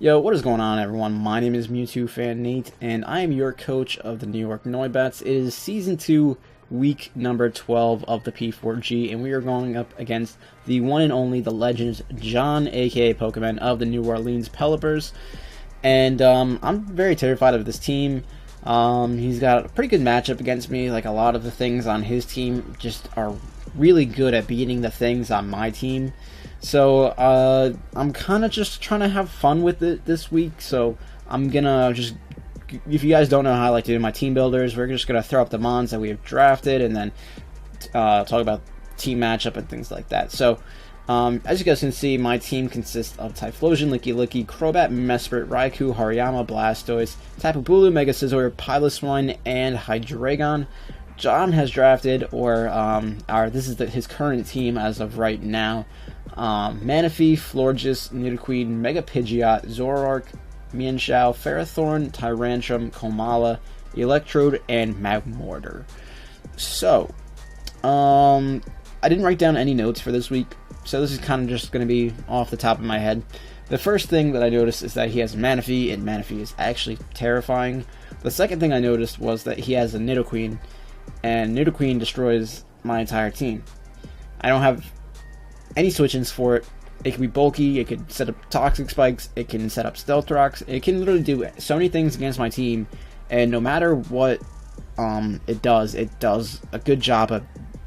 Yo, what is going on, everyone? My name is Mewtwo Fan Nate, and I am your coach of the New York Noibats. It is Season 2, Week number 12 of the P4G, and we are going up against the one and only, the legend, John, aka PokeMen, of the New Orleans Pellipers. And I'm very terrified of this team. He's got a pretty good matchup against me. Like, a lot of the things on his team just are really good at beating the things on my team. So, I'm kind of just trying to have fun with it this week, so I'm gonna just, if you guys don't know how I like to do my team builders, we're just gonna throw up the mons that we have drafted, and then, talk about team matchup and things like that. So, as you guys can see, my team consists of Typhlosion, Licky, Crobat, Mesprit, Raikou, Hariyama, Blastoise, Tapu Bulu, Mega Scizor, Piloswine, and Hydreigon. John has drafted, this is his current team as of right now, Manaphy, Florges, Nidoqueen, Mega Pidgeot, Zoroark, Mienshao, Ferrothorn, Tyrantrum, Komala, Electrode, and Magmortar. So, I didn't write down any notes for this week, so this is kind of just going to be off the top of my head. The first thing that I noticed is that he has Manaphy, and Manaphy is actually terrifying. The second thing I noticed was that he has a Nidoqueen, and Nidoqueen destroys my entire team. I don't have any switch-ins for it. It can be bulky, it can set up Toxic Spikes, it can set up Stealth Rocks, it can literally do so many things against my team, and no matter what it does a good job of,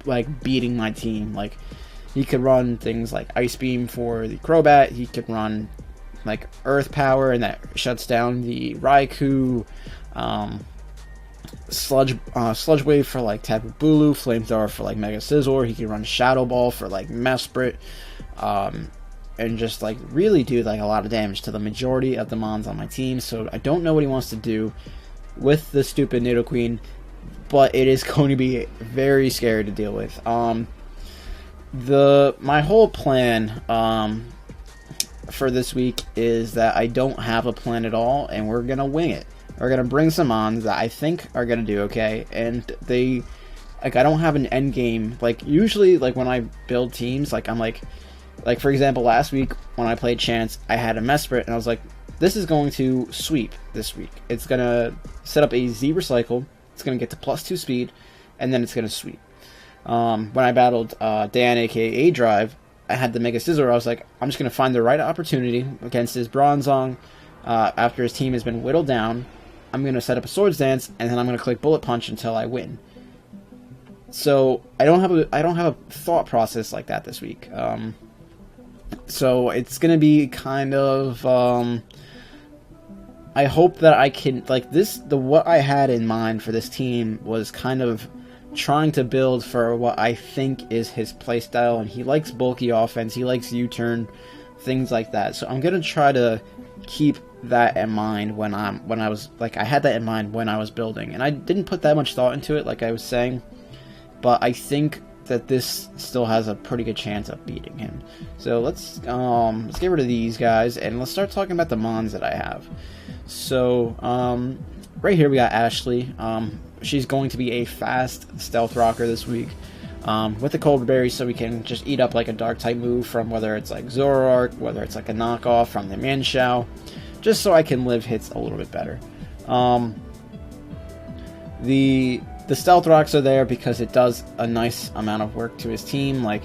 like, beating my team. Like, he could run things like Ice Beam for the Crobat, he could run, like, Earth Power, and that shuts down the Raikou, Sludge Wave for, like, Tapu Bulu, Flamethrower for, like, Mega Scizor, he can run Shadow Ball for, like, Mesprit, and just, like, really do, like, a lot of damage to the majority of the mons on my team. So I don't know what he wants to do with the stupid Nidoqueen, but it is going to be very scary to deal with. My whole plan for this week is that I don't have a plan at all, and we're gonna wing it. We're gonna bring some mons that I think are gonna do okay, and I don't have an end game. Like, usually, like, when I build teams, like, I'm like for example, last week when I played Chance, I had a Mesprit, and I was like, this is going to sweep this week. It's gonna set up a Z Recycle, it's gonna get to +2 speed, and then it's gonna sweep. When I battled Dan, aka A-Drive, I had the Mega Scizor. I was like, I'm just gonna find the right opportunity against his Bronzong. After his team has been whittled down, I'm gonna set up a Swords Dance, and then I'm gonna click Bullet Punch until I win. So I don't have a thought process like that this week. So it's gonna be kind of, I hope that I can, like, what I had in mind for this team was kind of trying to build for what I think is his playstyle, and he likes bulky offense, he likes U-turn, things like that. So I'm gonna try to keep that in mind when I had that in mind when I was building, and I didn't put that much thought into it, like I was saying, but I think that this still has a pretty good chance of beating him. So let's get rid of these guys, and let's start talking about the mons that I have. So right here we got Ashley. She's going to be a fast Stealth Rocker this week, with the Cold Berry, so we can just eat up, like, a Dark type move from whether it's like Zoroark, whether it's like a knockoff from the Mienshao, just so I can live hits a little bit better. The Stealth Rocks are there because it does a nice amount of work to his team. Like,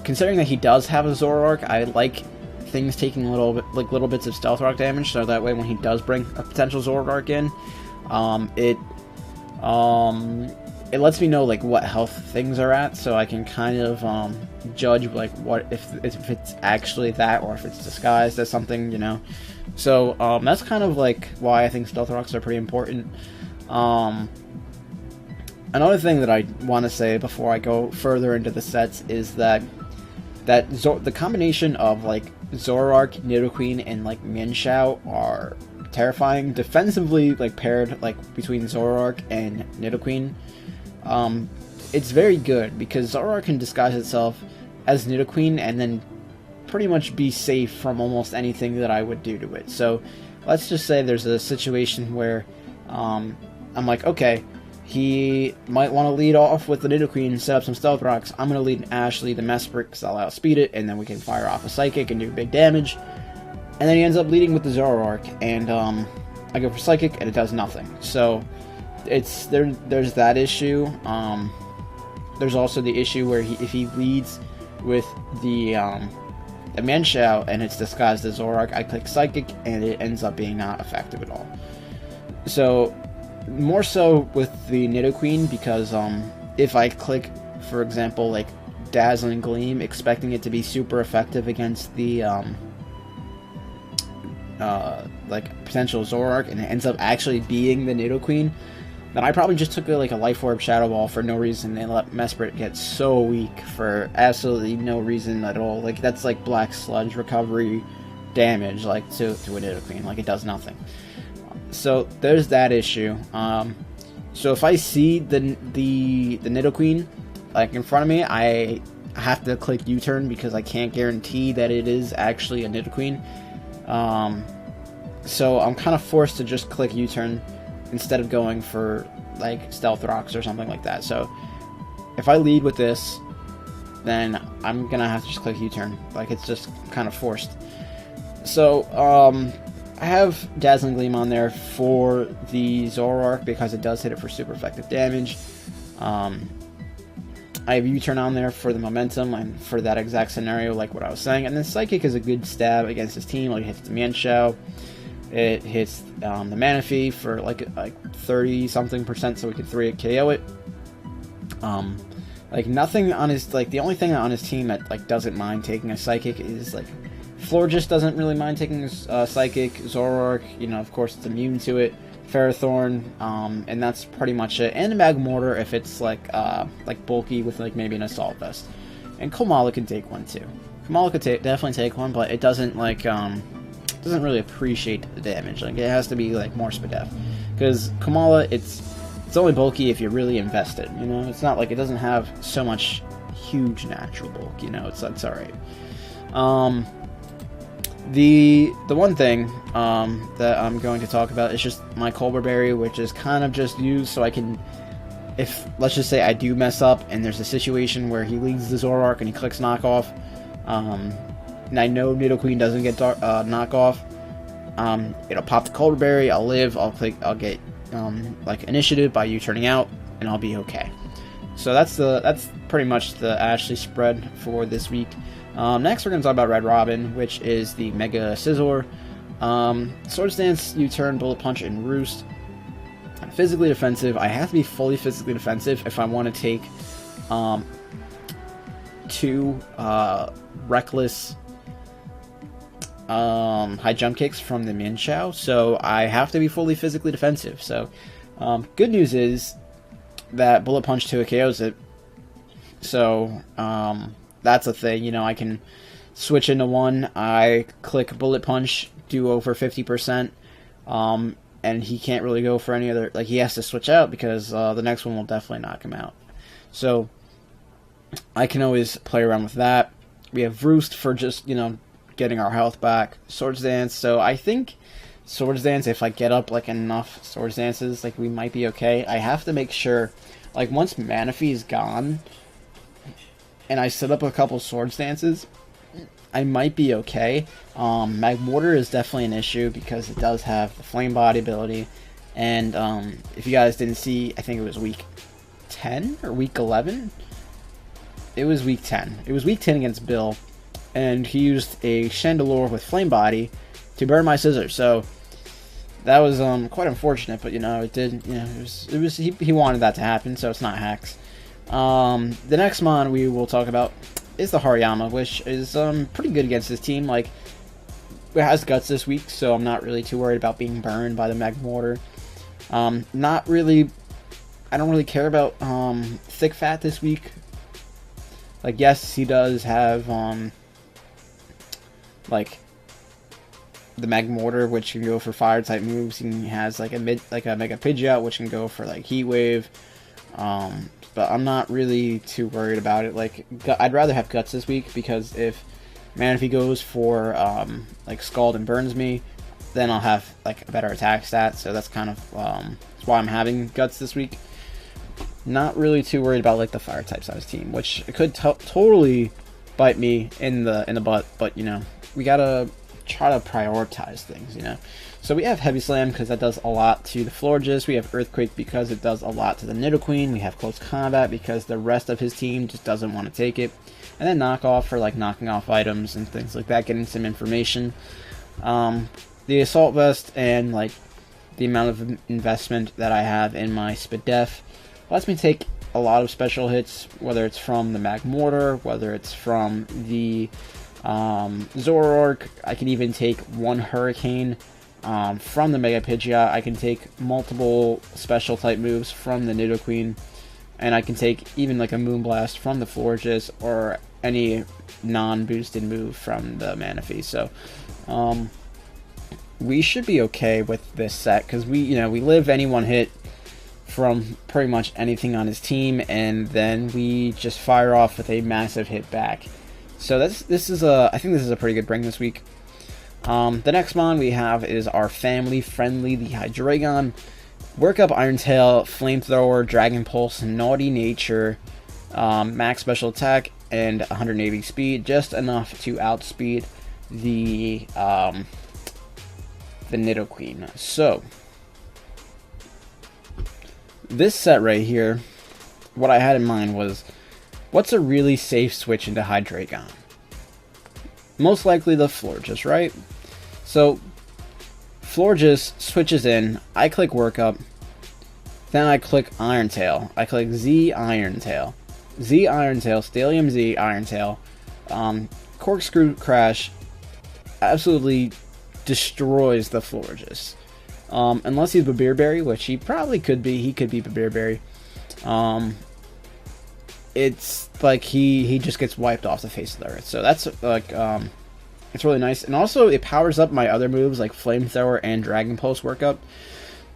considering that he does have a Zoroark, I like things taking little bits of Stealth Rock damage, so that way when he does bring a potential Zoroark in, it lets me know, like, what health things are at, so I can kind of judge, like, what if it's actually that, or if it's disguised as something, you know. So that's kind of, like, why I think Stealth Rocks are pretty important. Another thing that I want to say before I go further into the sets is that the combination of, like, Zoroark, Nidoqueen, and, like, Mienshao are terrifying. Defensively, like, paired, like, between Zoroark and Nidoqueen, it's very good because Zoroark can disguise itself as Nidoqueen and then pretty much be safe from almost anything that I would do to it. So let's just say there's a situation where I'm like, okay, he might want to lead off with the Nidoqueen and set up some Stealth Rocks. I'm going to lead Ashley the Mesprit because I'll outspeed it, and then we can fire off a Psychic and do big damage. And then he ends up leading with the Zoroark, and I go for Psychic, and it does nothing. So it's there's that issue. There's also the issue where if he leads with the Manshao and it's disguised as Zoroark, I click Psychic, and it ends up being not effective at all. So more so with the Nidoqueen, because if I click, for example, like Dazzling Gleam, expecting it to be super effective against the like potential Zoroark, and it ends up actually being the Nidoqueen, then I probably just took a Life Orb Shadow Ball for no reason and let Mesprit get so weak for absolutely no reason at all. Like, that's like Black Sludge recovery damage, like, to a Nidoqueen. Like, it does nothing. So there's that issue. So if I see the Nidoqueen like in front of me, I have to click U-turn because I can't guarantee that it is actually a Nidoqueen. So I'm kind of forced to just click U-turn instead of going for like Stealth Rocks or something like that. So if I lead with this, then I'm gonna have to just click U-turn. Like, it's just kind of forced. So I have Dazzling Gleam on there for the Zoroark because it does hit it for super effective damage. I have U-turn on there for the momentum and for that exact scenario, like what I was saying. And then Psychic is a good stab against his team. Like, it hits the Manshao, it hits the Manaphy for like 30-something%, so we can 3-hit KO it. Like, nothing on his, like, the only thing on his team that like doesn't mind taking a Psychic is like Florges doesn't really mind taking a Psychic. Zoroark, you know, of course, it's immune to it. Ferrothorn, and that's pretty much it. And Magmortar if it's like bulky with like maybe an Assault Vest. And Komala can take one too. Komala could definitely take one, but it doesn't like doesn't really appreciate the damage. Like, it has to be like more Spadef, because Komala it's only bulky if you're really invested. You know, it's not like it doesn't have so much huge natural bulk. You know, it's all right. The one thing that I'm going to talk about is just my Colbur Berry, which is kind of just used so I can, if, let's just say I do mess up and there's a situation where he leads the Zoroark and he clicks knockoff, and I know Nidoqueen doesn't get knockoff, it'll pop the Colbur Berry, I'll live, I'll get like initiative by you turning out, and I'll be okay. So that's pretty much the Ashley spread for this week. Next, we're going to talk about Red Robin, which is the Mega Scizor. Swords Dance, U-turn, Bullet Punch, and Roost. Physically defensive. I have to be fully physically defensive if I want to take 2 reckless high jump kicks from the Manshao. So I have to be fully physically defensive. So good news is that Bullet Punch 2 KOs it. So that's a thing, you know, I can switch into one, I click Bullet Punch, do over 50%, and he can't really go for any other, like, he has to switch out because the next one will definitely knock him out. So I can always play around with that. We have Roost for just, you know, getting our health back. Swords Dance, so I think Swords Dance, if I get up, like, enough Swords Dances, like, we might be okay. I have to make sure, like, once Manaphy is gone, and I set up a couple Swords Dances, I might be okay. Magmortar is definitely an issue because it does have the Flame Body ability, and if you guys didn't see, I think it was week 10 or week 11? It was week 10. It was week 10 against Bill, and he used a Chandelure with Flame Body to burn my scissors, so that was quite unfortunate, but, you know, it did, you know, it was he wanted that to happen, so it's not hacks. The next mon we will talk about is the Hariyama, which is pretty good against this team. Like, it has guts this week, so I'm not really too worried about being burned by the Magmortar. Not really, I don't really care about Thick Fat this week. Like, yes, he does have like the Magmortar, which can go for fire type moves. He has like a Mega Pidgeot, which can go for like Heat Wave. But I'm not really too worried about it. Like, I'd rather have Guts this week, because if Manaphy goes for like Scald and burns me, then I'll have like a better attack stat. So that's kind of that's why I'm having Guts this week. Not really too worried about like the fire type size team, which it could totally bite me in the butt. But, you know, we gotta try to prioritize things, you know. So we have Heavy Slam because that does a lot to the Florges. We have Earthquake because it does a lot to the Nidoqueen. We have Close Combat because the rest of his team just doesn't want to take it. And then Knock Off for like knocking off items and things like that, getting some information. The Assault Vest and like the amount of investment that I have in my Spadef lets me take a lot of special hits, whether it's from the Magmortar, whether it's from the Zoroark. I can even take one Hurricane from the Mega Pidgeot. I can take multiple special type moves from the Nidoqueen, and I can take even like a Moonblast from the Florges or any non-boosted move from the Manaphy. So we should be okay with this set because we live any one hit from pretty much anything on his team, and then we just fire off with a massive hit back. So I think this is a pretty good bring this week. The next mon we have is our family friendly, the Hydreigon. Work Up, Iron Tail, Flamethrower, Dragon Pulse, Naughty Nature, max special attack, and 180 speed, just enough to outspeed the Nidoqueen. So this set right here, what I had in mind was, what's a really safe switch into Hydreigon? Most likely the Florges, right? So Florges switches in, I click Work Up, then I click Iron Tail. I click Z Iron Tail. Z Iron Tail, Stellium Z Iron Tail. Corkscrew Crash absolutely destroys the Florges. Unless he's Babirberry, which he probably could be. He could be Babirberry. It's like he just gets wiped off the face of the earth. So that's like it's really nice. And also it powers up my other moves like Flamethrower and Dragon Pulse Work Up.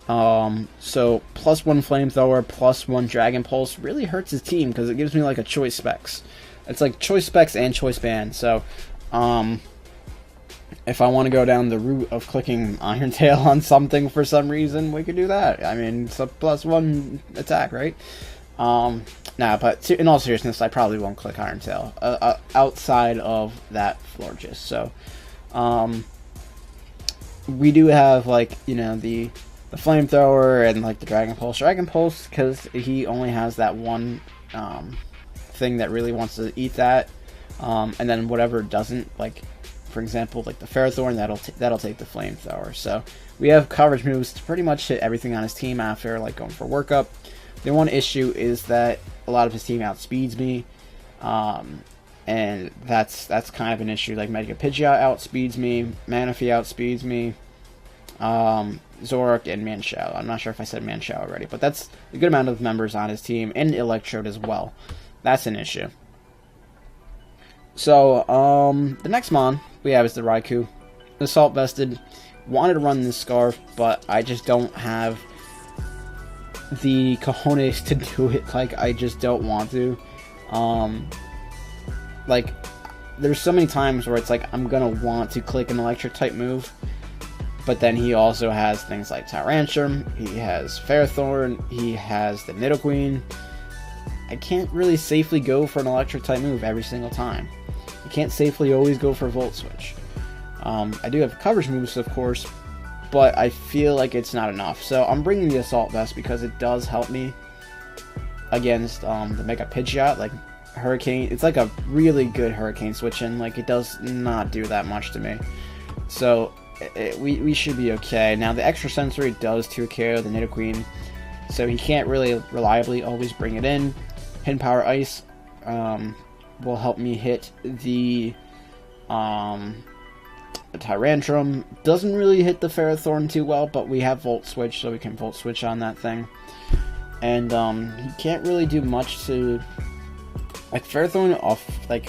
So +1 Flamethrower, +1 Dragon Pulse really hurts his team because it gives me like a choice specs. It's like choice specs and choice band. So if I want to go down the route of clicking Iron Tail on something for some reason, we could do that. I mean, it's a +1 attack, right? But in all seriousness, I probably won't click Iron Tail outside of that Florges. So, we do have like the Flamethrower and like the Dragon Pulse because he only has that one thing that really wants to eat that, and then whatever doesn't, like for example like the Ferrothorn, that'll take the Flamethrower. So we have coverage moves to pretty much hit everything on his team after like going for Work Up. The one issue is that a lot of his team outspeeds me, and that's kind of an issue. Like Mega Pidgeot outspeeds me, Manaphy outspeeds me, Zoroark and Manchow. I'm not sure if I said Manchow already, but that's a good amount of members on his team, and Electrode as well. That's an issue. So the next mon we have is the Raikou. Assault Vested. Wanted to run this Scarf, but I just don't have the cojones to do it. Like, I just don't want to. Like, there's so many times where it's like I'm gonna want to click an electric type move, but then he also has things like Tyrantrum, he has Ferrothorn, he has the Nidoqueen. I can't really safely go for an electric type move every single time. You can't safely always go for Volt Switch. I do have coverage moves, of course, but I feel like it's not enough. So I'm bringing the Assault Vest because it does help me against the Mega Pidgeot. Like Hurricane, it's like a really good Hurricane switch in. Like, it does not do that much to me. So we should be okay. Now the Extra Sensory does 2KO the Nidoqueen, so he can't really reliably always bring it in. Hidden Power Ice will help me hit the Tyrantrum. Doesn't really hit the Ferrothorn too well, but we have Volt Switch, so we can Volt Switch on that thing. And he can't really do much to, like, Ferrothorn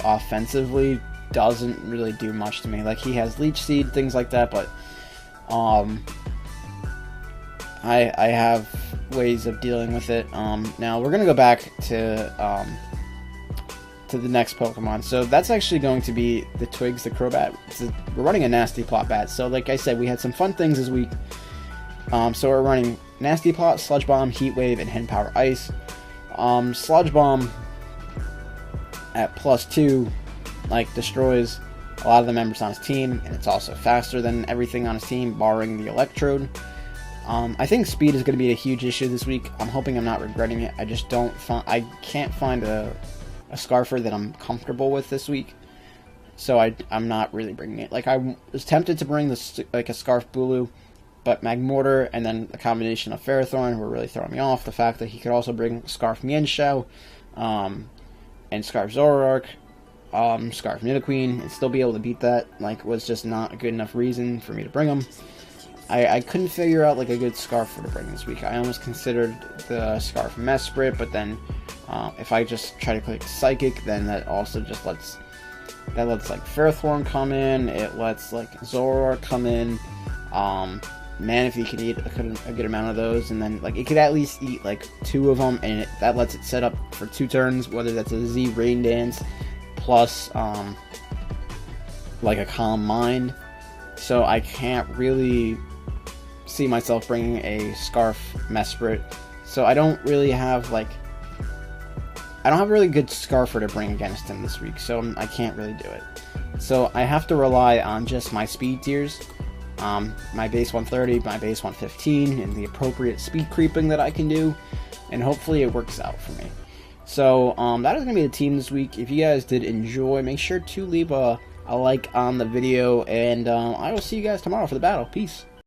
offensively doesn't really do much to me. Like, he has Leech Seed, things like that, but I have ways of dealing with it. Now we're gonna go back to the next Pokemon. So that's actually going to be the Twigs, the Crobat. We're running a Nasty Plot bat. So like I said, we had some fun things this week. So we're running Nasty Plot, Sludge Bomb, Heat Wave, and Hidden Power Ice. Sludge Bomb at +2 like destroys a lot of the members on his team, and it's also faster than everything on his team, barring the Electrode. I think speed is going to be a huge issue this week. I'm hoping I'm not regretting it. I just I can't find a Scarfer that I'm comfortable with this week. So I'm not really bringing it. Like, I was tempted to bring this, like, a Scarf Bulu, but Magmortar and then a combination of Ferrothorn were really throwing me off. The fact that he could also bring Scarf Mienshao, and Scarf Zoroark, Scarf Nidoqueen, and still be able to beat that, like, was just not a good enough reason for me to bring him. I couldn't figure out, like, a good Scarf to bring this week. I almost considered the Scarf Mesprit, but then if I just try to click Psychic, then that also just lets like Ferrothorn come in, it lets like Zoroark come in, Manaphy could eat a good amount of those, and then like it could at least eat like 2 of them, and that lets it set up for 2 turns, whether that's a Z Rain Dance plus like a Calm Mind. So I can't really see myself bringing a Scarf Mesprit, so I don't really have like a really good Scarfer to bring against him this week, so I can't really do it. So I have to rely on just my speed tiers, my base 130, my base 115, and the appropriate speed creeping that I can do, and hopefully it works out for me. So that is going to be the team this week. If you guys did enjoy, make sure to leave a like on the video, and I will see you guys tomorrow for the battle. Peace.